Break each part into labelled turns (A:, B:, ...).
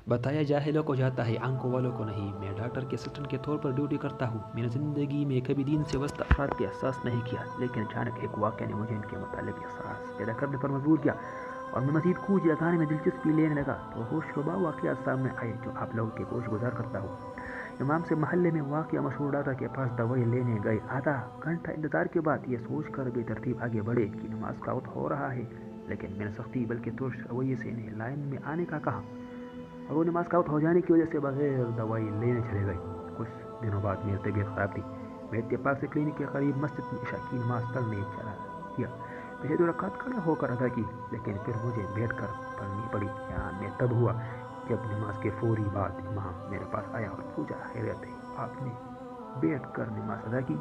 A: بتایا جاہلوں کو جاتا ہے، آنکھوں والوں کو نہیں۔ میں ڈاکٹر کے اسسٹنٹ کے طور پر ڈیوٹی کرتا ہوں۔ میں نے زندگی میں کبھی دین سے وابستہ افراد کے احساس نہیں کیا، لیکن اچانک ایک واقعہ نے مجھے ان کے متعلق احساس پیدا کرنے پر مجبور کیا، اور میں مزید کھوج لگانے میں دلچسپی لینے لگا تو ہوش ربا واقعات سامنے آئے جو آپ لوگوں کے گوش گزار کرتا ہوں۔ امام سے محلے میں واقع مشہور ڈاکٹر کے پاس دوائی لینے گئے۔ آدھا گھنٹہ انتظار کے بعد یہ سوچ کر بے ترتیب آگے بڑھے کہ نماز کا وقت ہو رہا ہے، لیکن میں نے سختی بلکہ ترش رویے سے انہیں لائن میں آنے کا کہا، اور وہ نماز کا وقت ہو جانے کی وجہ سے بغیر دوائی لینے چلے گئے۔ کچھ دنوں بعد میری طبیعت خراب تھی۔ میں اتفاق سے کلینک کے قریب مسجد میں عشاء کی نماز پڑھنے چلا گیا۔ پہلے 2 رکعت کھڑے ہو کر ادا کی، لیکن پھر مجھے بیٹھ کر پڑھنی پڑی۔ حیران میں تب ہوا جب نماز کے فوری بعد امام میرے پاس آیا اور پوچھا، خیریت ہے؟ آپ نے بیٹھ کر نماز ادا کی؟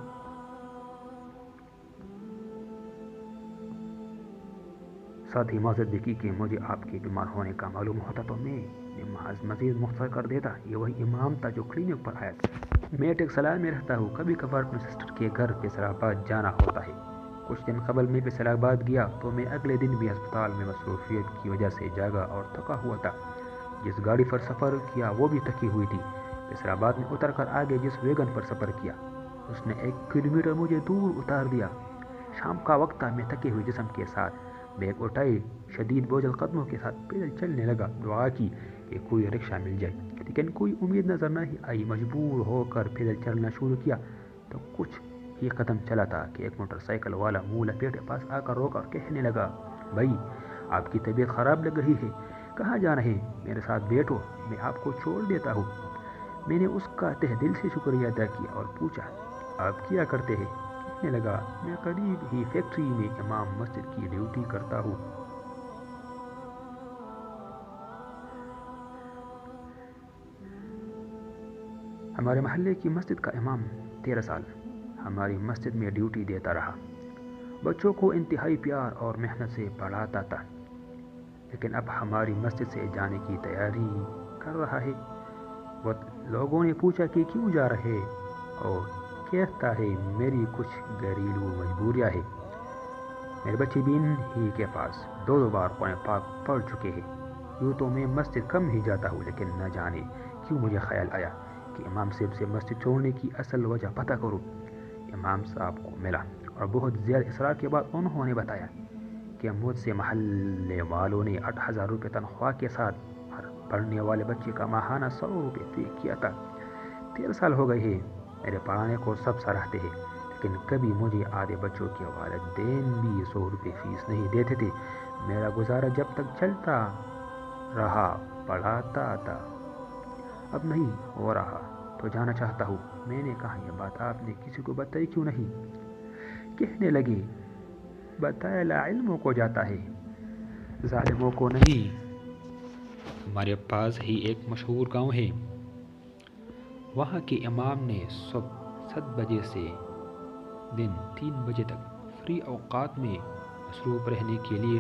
A: ساتھ ہی معذرت بھی کی کہ مجھے آپ کے بیمار ہونے کا معلوم ہوتا تو میں نماز مزید مختصر کر دیتا۔ یہ وہی امام تھا جو کلینک پر آیا تھا۔ میں ٹیکسلا میں رہتا ہوں، کبھی کبھار اپنے سسٹر کے گھر فیصل آباد جانا ہوتا ہے۔ کچھ دن قبل میں فیصل آباد گیا تو میں اگلے دن بھی ہسپتال میں مصروفیت کی وجہ سے جاگا اور تھکا ہوا تھا۔ جس گاڑی پر سفر کیا وہ بھی تھکی ہوئی تھی۔ فیصل آباد میں اتر کر آگے جس ویگن پر سفر کیا اس نے 1 کلومیٹر مجھے دور اتار دیا۔ شام کا وقت تھا۔ میں تھکے ہوئے جسم کے ساتھ بیگ اٹھائے شدید بوجھل قدموں کے ساتھ پیدل چلنے لگا۔ دعا کی کہ کوئی رکشہ مل جائے، لیکن کوئی امید نظر نہیں آئی۔ مجبور ہو کر پیدل چلنا شروع کیا تو کچھ ہی قدم چلا تھا کہ ایک موٹر سائیکل والا منہ لپیٹے پاس آ کر روکا اور کہنے لگا، بھائی آپ کی طبیعت خراب لگ رہی ہے، کہاں جا رہے ہیں؟ میرے ساتھ بیٹھو، میں آپ کو چھوڑ دیتا ہوں۔ میں نے اس کا تہ دل سے شکریہ ادا کیا اور پوچھا، آپ کیا کرتے ہیں؟ کہنے لگا، میں قریب ہی فیکٹری میں امام مسجد کی ڈیوٹی کرتا ہوں۔ ہمارے محلے کی مسجد کا امام 13 سال ہماری مسجد میں ڈیوٹی دیتا رہا۔ بچوں کو انتہائی پیار اور محنت سے پڑھاتا تھا، لیکن اب ہماری مسجد سے جانے کی تیاری کر رہا ہے۔ لوگوں نے پوچھا کہ کیوں جا رہے، اور کہتا ہے میری کچھ گھریلو مجبوریاں ہیں۔ میرے بچے بھی انہی کے پاس 2 بار قرآن پاک پڑھ چکے ہیں۔ یوں تو میں مسجد کم ہی جاتا ہوں، لیکن نہ جانے کیوں مجھے خیال آیا کہ امام صاحب سے مسجد چھوڑنے کی اصل وجہ پتہ کروں۔ امام صاحب کو ملا اور بہت زیادہ اصرار کے بعد انہوں نے بتایا کہ مجھ سے محلے والوں نے 8,000 روپے تنخواہ کے ساتھ ہر پڑھنے والے بچے کا ماہانہ 100 روپے طے کیا تھا۔ 13 سال ہو گئے ہیں، میرے پڑھانے کو سب سراہتے ہیں، لیکن کبھی مجھے آدھے بچوں کے والدین بھی 100 روپے فیس نہیں دیتے تھے۔ میرا گزارا جب تک چلتا رہا پڑھاتا تھا، اب نہیں ہو رہا تو جانا چاہتا ہوں۔ میں نے کہا، یہ بات آپ نے کسی کو بتائی کیوں نہیں؟ کہنے لگے، بتایا لاعلموں کو جاتا ہے، ظالموں کو نہیں۔ ہمارے پاس ہی ایک مشہور گاؤں ہے، وہاں کے امام نے صبح 7 بجے سے دن 3 بجے تک فری اوقات میں مصروف رہنے کے لیے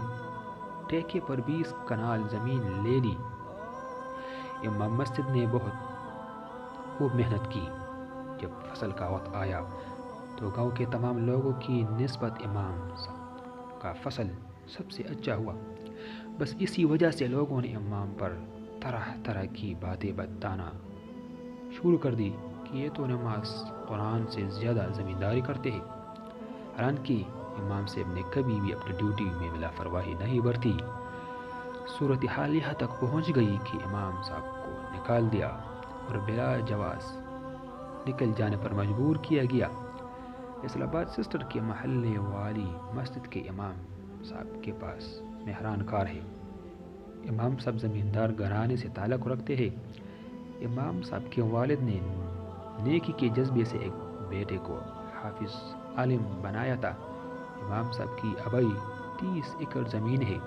A: ٹھیکے پر 20 کنال زمین لے لی۔ امام مسجد نے بہت خوب محنت کی۔ جب فصل کا وقت آیا تو گاؤں کے تمام لوگوں کی نسبت امام کا فصل سب سے اچھا ہوا۔ بس اسی وجہ سے لوگوں نے امام پر طرح طرح کی باتیں بتانا شروع کر دی کہ یہ تو نماز قرآن سے زیادہ زمینداری کرتے ہیں۔ حالانکہ امام صاحب نے کبھی بھی اپنی ڈیوٹی میں لاپرواہی نہیں برتی۔ صورتحال یہاں تک پہنچ گئی کہ امام صاحب کو نکال دیا اور بلا جواز نکل جانے پر مجبور کیا گیا۔ فیصل آباد سسٹر کے محلے والی مسجد کے امام صاحب کے پاس مہران کار ہے۔ امام صاحب زمیندار گھرانے سے تعلق رکھتے ہیں۔ امام صاحب کے والد نے نیکی کے جذبے سے ایک بیٹے کو حافظ عالم بنایا تھا۔ امام صاحب کی آبائی 30 ایکڑ زمین ہے۔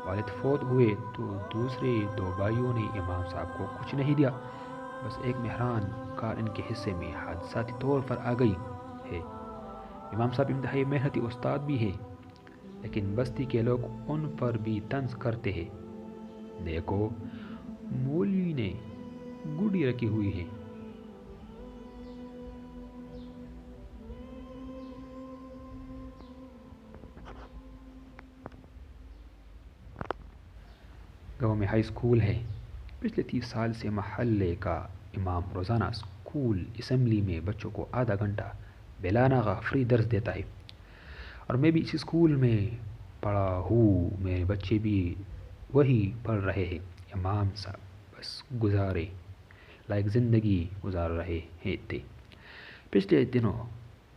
A: والد فوت ہوئے تو دوسرے 2 بھائیوں نے امام صاحب کو کچھ نہیں دیا، بس ایک مہران کار ان کے حصے میں حادثاتی طور پر آ گئی ہے۔ امام صاحب انتہائی محنتی استاد بھی ہیں، لیکن بستی کے لوگ ان پر بھی طنز کرتے ہیں۔ دیکھو، مولوی نے گڈی رکھی ہوئی ہے۔ گاؤں میں ہائی اسکول ہے، پچھلے 30 سال سے محلے کا امام روزانہ اسکول اسمبلی میں بچوں کو آدھا گھنٹہ بلا ناغہ فری درس دیتا ہے، اور میں بھی اسی اسکول میں پڑھا ہوں، میرے بچے بھی وہی پڑھ رہے ہیں۔ امام صاحب بس گزارے لائق زندگی گزار رہے تھے، پچھلے دنوں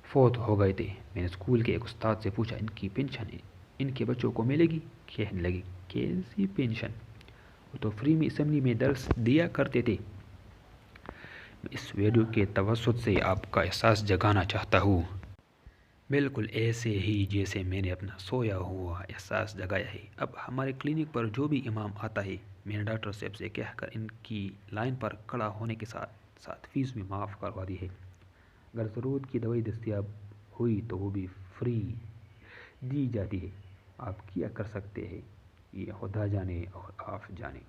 A: فوت ہو گئے تھے۔ میں نے اسکول کے ایک استاد سے پوچھا، ان کی پینشن ان کے بچوں کو ملے گی؟ کہنے لگے، کیسی پینشن، وہ تو فری میں اسمبلی میں درس دیا کرتے تھے۔ میں اس ویڈیو کے توسط سے آپ کا احساس جگانا چاہتا ہوں، بالکل ایسے ہی جیسے میں نے اپنا سویا ہوا احساس جگایا ہے۔ اب ہمارے کلینک پر جو بھی امام آتا ہے، میں نے ڈاکٹر صاحب سے کہہ کر ان کی لائن پر کھڑا ہونے کے ساتھ ساتھ فیس بھی معاف کروا دی ہے۔ اگر ضرورت کی دوائی دستیاب ہوئی تو وہ بھی فری دی جاتی ہے۔ آپ کیا کر سکتے ہیں، یہ خدا جانے اور آپ جانے۔